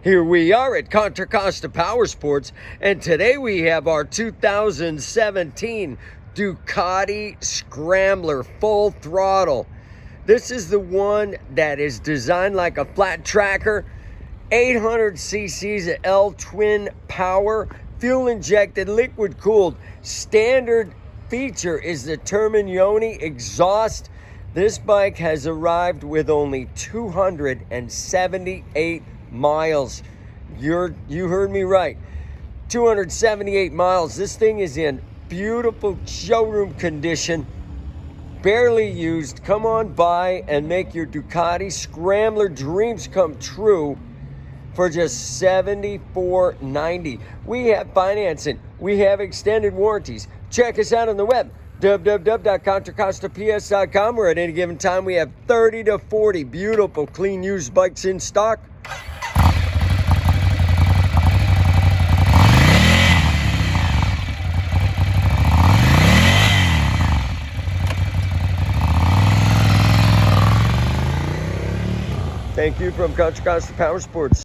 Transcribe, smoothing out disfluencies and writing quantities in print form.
Here we are at Contra Costa Powersports, and today we have our 2017 Ducati Scrambler Full Throttle. This is the one that is designed like a flat tracker, 800 cc's of L-twin power, fuel injected, liquid cooled. Standard feature is the Terminioni exhaust. This bike has arrived with only 278 miles. You heard me right. 278 miles. This thing is in beautiful showroom condition, barely used. Come on by and make your Ducati Scrambler dreams come true for just $74.90. We have financing. We have extended warranties. Check us out on the web, www.contracostaps.com, where at any given time we have 30 to 40 beautiful, clean, used bikes in stock. Thank you from Contra Costa Powersports.